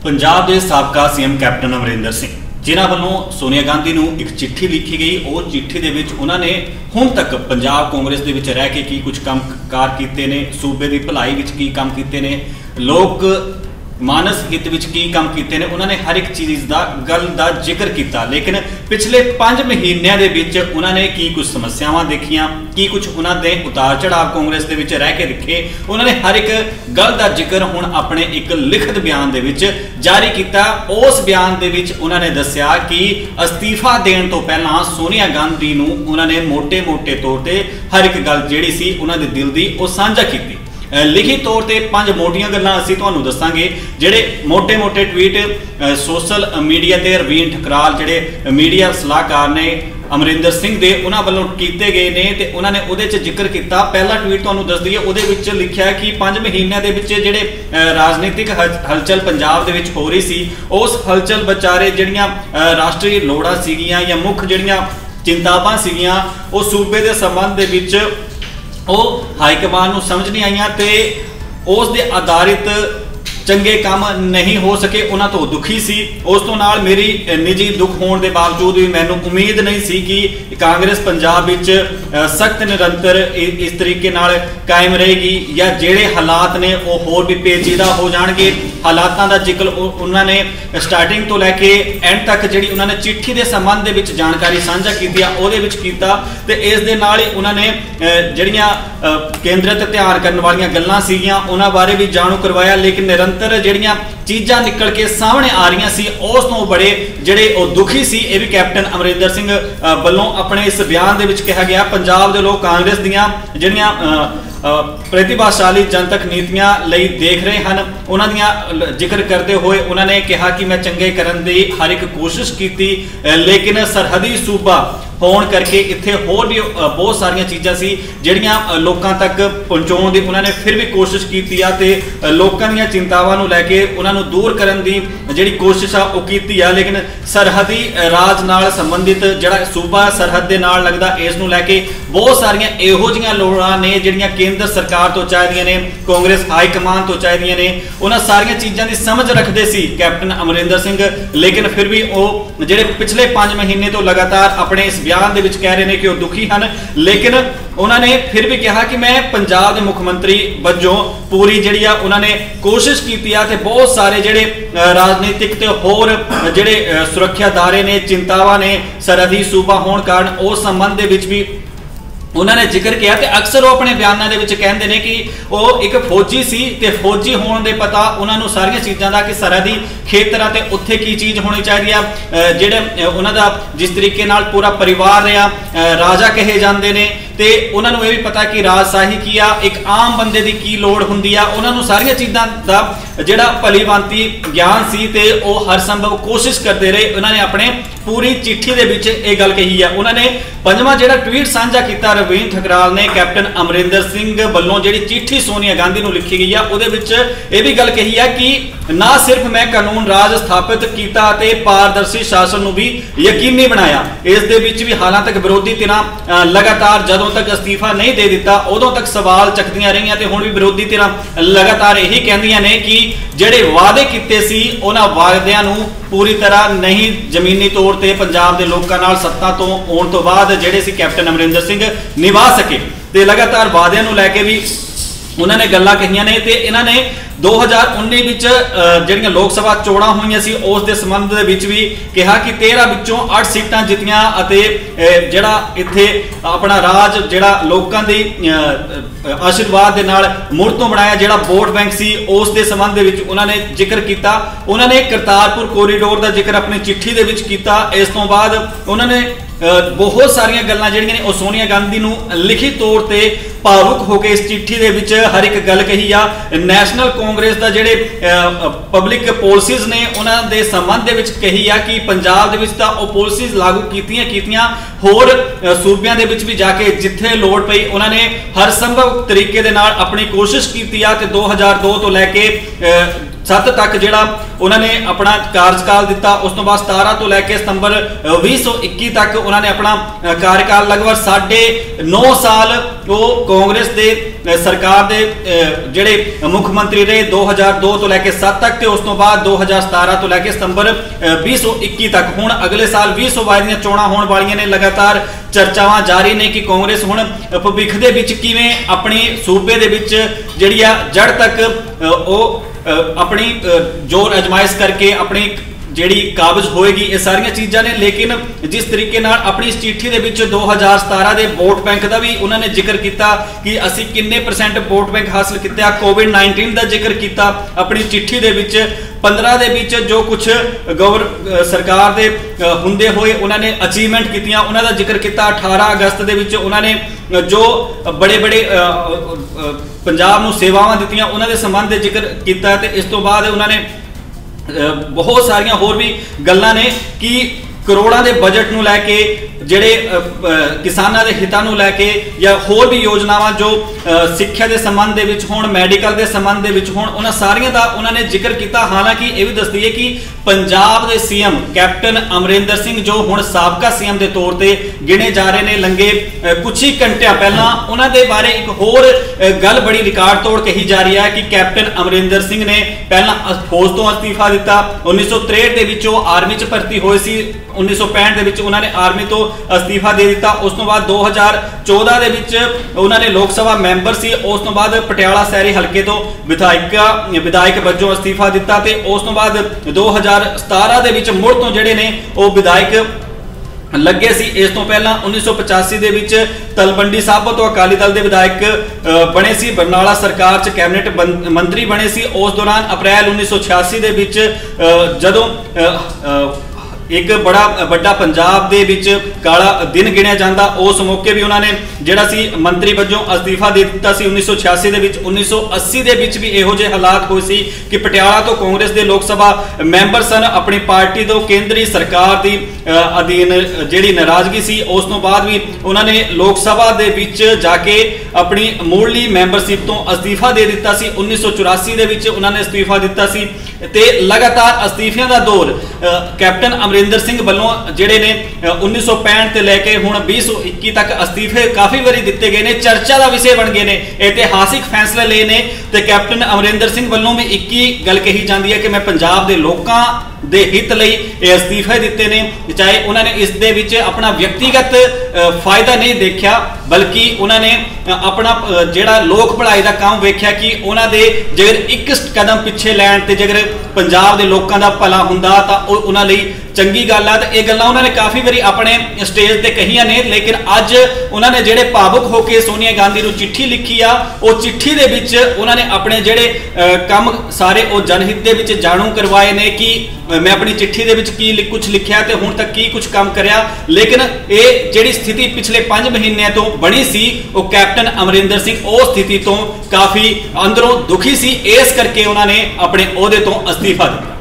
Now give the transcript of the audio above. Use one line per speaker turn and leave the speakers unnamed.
पंजाब के साबका CM captain Amarinder Singh जिन्हां वल्लों सोनिया गांधी नूं एक चिट्ठी लिखी गई। और चिट्ठी दे विच उन्होंने हुण तक पंजाब कांग्रेस दे विच रह के की कुछ काम कार कीते ने, सूबे की भलाई विच की काम कीते ने, लोक मानस हित विच की काम कीते ने, उन्होंने हर एक चीज़ दा गल दा जिक्र किया। लेकिन पिछले 5 महीनों के विच उन्होंने की कुछ समस्यावां देखियां, की कुछ उन्होंने उतार चढ़ाव कांग्रेस दे विच रह के दिखे। उन्होंने हर एक गल दा जिक्र हुण अपने एक लिखित बयान दे विच जारी किया। उस बयान दे विच उन्होंने दस्सिया कि अस्तीफा देण तो पहलां सोनिया गांधी नूं उन्होंने मोटे मोटे तौर पर हर एक गल जिहड़ी सी उन्हां दे दिल दी ओह साझा की। लिखित तौर पर 5 मोटियां गल्लां असीं तुहानूं दस्सांगे। जिहड़े मोटे मोटे ट्वीट सोशल मीडिया ते रवीन ठकराल जिहड़े मीडिया सलाहकार ने अमरिंदर सिंह दे उन्हां वल्लों कीते गए ने ते उन्होंने उहदे च जिक्र किया। पहला ट्वीट तुहानूं दस दईए, उहदे विच लिखिआ कि 5 महीनों के विच जिहड़े राजनीतिक हलचल पंजाब दे विच हो रही सी, उस हलचल विचारे जिहड़ियां राष्ट्रीय लोड़ां सीगीआं या मुख जिहड़ियां चिंतावां सीगीआं उह सूबे दे संबंध दे विच हाईकमान नूं समझ नहीं आईयां ते उस दे आधारित चंगे काम नहीं हो सके, उन्हां तो दुखी सी। उस तो नाल मेरी निजी दुख होने के बावजूद भी मैनूं उम्मीद नहीं सी कि कांग्रेस पंजाब विच सख्त निरंतर इस तरीके नाल कायम रहेगी या जिहड़े हालात ने वो होर भी पेचीदा हो जाणगे। हालातां दा जिक्र उन्होंने स्टार्टिंग तो लैके एंड तक जिहड़ी उन्होंने चिट्ठी के संबंध दे विच जानकारी साझा की उहदे विच कीता ते इस दे नाल ही उन्होंने जिहड़ियां केंद्रित ध्यान करने वालियां गल्लां सीगियां उन्हां बारे भी जाणू करवाया। लेकिन निरंतर जिहड़ियां चीज़ां निकल के सामने आ रही सी उस तो बड़े जिहड़े दुखी सी। यह भी कैप्टन अमरिंदर सिंह वल्लों अपने इस बयान दे विच कहा गया। पंजाब दे लोग कांग्रेस दीयां जिहड़ियां प्रतिभाशाली जनतक नीतियां लई देख रहे हैं, उन्हां दियां जिक्र करते हुए उन्होंने कहा कि मैं चंगे करन दी हर एक कोशिश की, लेकिन सरहदी सूबा होने करके इत्थे होर भी बहुत सारिया चीज़ां सी जिहड़ियां लोकां तक पहुँचाउण दी उन्होंने फिर भी कोशिश की ते लोकां दीयां चिंतावां नूं लैके उन्हां नूं दूर करन दी जिहड़ी कोशिश आ ओह कीती आ। लेकिन सरहदी राज नाल संबंधित जिहड़ा सूबा सरहद दे नाल लगदा इस नूं लैके बहुत सारिया इहो जिहियां लोड़ां ने जिहड़ियां केंद्र सरकार तो चाहिए ने, कांग्रेस हाईकमान तो चाहिए ने, उन्हां सारिया चीज़ां दी समझ रखते सी कैप्टन अमरिंदर सिंह। लेकिन फिर भी वो जिहड़े पिछले 5 महीने तो लगातार अपने इस बयान दे विच कह रहे हैं कि वह दुखी हैं। लेकिन उन्होंने फिर भी कहा कि मैं पंजाब के मुख्यमंत्री वजों पूरी जिहड़ी आ उन्होंने कोशिश की ते बहुत सारे जिहड़े राजनीतिक ते होर जिहड़े सुरक्षा दायरे ने, चिंतावां ने सरहदी सूबा होने कारण उस संबंध दे विच भी उन्होंने जिक्र किया। तो अक्सर वो अपने बयानों के कहते हैं कि वो एक फौजी सी ते फौजी होने दे पता उन्होंने सारिया चीज़ों का कि सरहदी खेतर ते उत्थे की चीज़ होनी चाहिए। जिहड़े उन्होंने जिस तरीके नाल पूरा परिवार रहा राजा कहे जाते हैं तो उन्होंने ये भी पता कि राजशाही की आ, एक आम बंदे की की लोड़ हुंदी आ। उन्होंने सारिया चीज़ों का जिहड़ा भलीभांति ज्ञान सी ते वो हर संभव कोशिश करते रहे। उन्होंने अपने पूरी चिट्ठी दे विच ये गल कही है। उन्होंने 5वां जिहड़ा ट्वीट साझा किया रवीन ठकराल ने कैप्टन अमरिंदर सिंह वल्लों जिहड़ी चिट्ठी सोनिया गांधी नूं लिखी गई है उहदे विच ये भी गल कही है कि ना सिर्फ मैं कानून राज स्थापित किया ते पारदर्शी शासन नूं भी यकीनी बनाया। इस दे विच भी हालां तक विरोधी धिरां लगातार जदों तक अस्तीफा नहीं दे दिता उदों तक सवाल चकदियां रहियां ते हुण भी विरोधी धिरां लगातार यही कहंदियां ने कि जिहड़े वादे कीते सी उन्हां वादियां नूं पूरी तरह नहीं जमीनी तौर पर पंजाब के लोगों नाल सत्ता तो आने तो बाद जिहड़े सी कैप्टन अमरिंदर सिंह निभा सके ते लगातार वादियां नूं लैके भी उन्होंने गल्लां कहियां ने। ते इन्होंने 2019 विच जिहड़ियां लोक सभा चोणां होईयां सी उस दे संबंध दे विच भी कहा कि 13 विचों 8 सीटां जित्तियां अते जिहड़ा इत्थे अपना राज जिहड़ा लोकां दी आशीर्वाद दे नाल मुड़ तो बनाया जिहड़ा वोट बैंक सी उस दे संबंध दे विच उन्होंने जिक्र किया। उन्होंने करतारपुर कोरीडोर का जिक्र अपनी चिट्ठी दे विच कीता। इस तो बाद उन्होंने बहुत सारिया गल्लां जिहड़ियां ने सोनिया गांधी नूं लिखित तौर पर भावुक होकर इस चिट्ठी दे विच हर एक गल कही आ। नैशनल कांग्रेस दा जिहड़े पब्लिक पॉलिसीज़ ने उन्हां दे संबंध दे विच कही आ कि पंजाब दे विच तां ओह पॉलिसीज़ लागू कीतियां होर सूबियां दे विच भी जाके जिथे लोड़ पई उन्होंने हर संभव तरीके दे नाल अपनी कोशिश की। 2002 तो लैके 7 तक जिहड़ा उन्होंने अपना कार्यकाल दिता। उस तो बाद 17 तो लैके सितंबर 2021 तक उन्होंने अपना कार्यकाल लगभग 9.5 साल वो कांग्रेस दे सरकार दे जिहड़े मुख मंत्री रहे 2002 तो लैके 7 तक, ते उस तो बाद 2017 तो लैके सितंबर 2021 तक। हुण अगले साल 2022 ਦੀਆਂ चोणां होण वालियां ने। लगातार चर्चावां जारी ने कि कांग्रेस हुण भविख दे विच किवें अपनी सूबे दे विच जिहड़ी आ जड़ तक अपनी जोर अजमाइश करके अपनी ਜਿਹੜੀ ਕਾਬਜ਼ ਹੋਏਗੀ, ਇਹ ਸਾਰੀਆਂ ਚੀਜ਼ਾਂ ਨੇ। ਲੇਕਿन जिस तरीके नाल अपनी इस चिट्ठी ਦੇ ਵਿੱਚ 2017 ਦੇ ਵੋਟ ਬੈਂਕ ਦਾ ਵੀ ਉਹਨਾਂ ਨੇ ਜ਼ਿਕਰ ਕੀਤਾ कि ਅਸੀਂ ਕਿੰਨੇ % ਵੋਟ ਬੈਂਕ ਹਾਸਲ ਕੀਤਾ। कोविड-19 ਦਾ ਜ਼ਿਕਰ ਕੀਤਾ ਆਪਣੀ ਚਿੱਠੀ ਦੇ ਵਿੱਚ। 15 ਦੇ ਵਿੱਚ ਜੋ ਕੁਝ ਸਰਕਾਰ ਦੇ ਹੁੰਦੇ ਹੋਏ ਉਹਨਾਂ ਨੇ ਅਚੀਵਮੈਂਟ ਕੀਤੀਆਂ ਉਹਨਾਂ ਦਾ ਜ਼ਿਕਰ ਕੀਤਾ। 18 ਅਗਸਤ ਦੇ ਵਿੱਚ ਉਹਨਾਂ ਨੇ जो बड़े बड़े पंजाब ਨੂੰ ਸੇਵਾਵਾਂ ਦਿੱਤੀਆਂ ਉਹਨਾਂ ਦੇ ਸੰਬੰਧ ਦੇ ਜ਼ਿਕਰ ਕੀਤਾ। ਤੇ ਇਸ ਤੋਂ ਬਾਅਦ ਉਹਨਾਂ ਨੇ बहुत सारिया होर भी गल्लां ने कि करोड़ों के बजट नूं लैके जिहड़े किसानां दे हितां नूं लैके या होर भी योजनावां जो सिक्ख्या के संबंध दे विच होण, मैडिकल के संबंध दे विच होण, उन्हां सारियां दा उन्होंने जिक्र किया। हालांकि ये भी दस दईए कि पंजाब के सीएम कैप्टन अमरिंदर सिंह जो हुण साबका सीएम के तौर पर गिने जा रहे हैं, लंघे कुछ ही घंटिया पहला उन्हां दे बारे एक होर गल बड़ी रिकॉर्ड तोड़ कही जा रही है कि कैप्टन अमरिंदर सिंह ने पहला फौज तो अस्तीफा दिता। 1963 के विच आर्मी च भर्ती होए सी। 1965 के उन्होंने आर्मी तो अस्तीफा दे दिता। उस तो बाद 2014 के विच उन्होंने लोक सभा मैंबर सी। उस तो बाद पटियाला शहरी हल्के तो विधायक वजों अस्तीफा दिता। ते उस तो बाद 2017 के विच मुड़ तो जिहड़े ने वो विधायक लगे सी। इस तो पहला 1985 के विच तलवंडी साबो तो अकाली दल के विधायक बने सी। बरनाला सरकार च कैबिनेट मंत्री बने सी। उस दौरान अप्रैल 1986 के विच जदों एक बड़ा बड़ा पंजाब दे विच काला दिन गिणिया जाता, उस मौके भी उन्होंने जिहड़ा सी मंत्री वजों अस्तीफा दे दिता सी 1986 दे विच। 1980 दे विच भी इहो जिहे हालात होए सी कि पटियाला तो कांग्रेस के लोक सभा मैंबर सन, अपनी पार्टी तो केंद्रीय सरकार की अधीन जिहड़ी नाराजगी सी। उस तो बाद भी उन्होंने लोक सभा दे विच जाके अपनी मूलली मैंबरशिप तो अस्तीफा दे दिता सी। 1984 दे विच उन्होंने अस्तीफा दिता सी। ते लगातार अस्तीफियां दा दौर कैप्टन अमरिंदर सिंह वालों जिहड़े ने 1965 ते लैके हुण 2021 तक अस्तीफे काफ़ी बारी दिते गए ने, चर्चा का विषय बन गए ने, ऐतिहासिक फैसले ले ने। ते कैप्टन अमरिंदर सिंह वालों भी एक ही गल कही जाती है कि मैं पंजाब के लोगों दे हित लई ये अस्तीफे दिते ने। चाहे उन्होंने इस दे विच अपना व्यक्तिगत फायदा नहीं देखा, बल्कि उन्होंने अपना जिहड़ा लोक भलाई का काम वेख्या कि उन्होंने जेकर एक कदम पिछे लैण ते जेकर पंजाब के लोगों का भला हुंदा तां उन्हां लई चंगी गल है। तो यह गल्लां उन्होंने काफ़ी बारी अपने स्टेज पर कहियां ने। लेकिन अज उन्होंने जिहड़े भावुक होकर सोनिया गांधी नूं चिट्ठी लिखी आ, वो चिट्ठी दे विच उन्होंने अपने जिहड़े काम सारे वो जनहित दे विच जाणू करवाए ने कि मैं अपनी चिट्ठी दे विच की कुछ लिखिया ते हुण तक की कुछ काम करया। लेकिन ये जिहड़ी स्थिति पिछले 5 महीनों तो बनी सी, वो कैप्टन अमरिंदर सिंह उस स्थिति तो काफ़ी अंदरों दुखी सी। इस करके उन्होंने अपने ओहदे तो अस्तीफा दिता।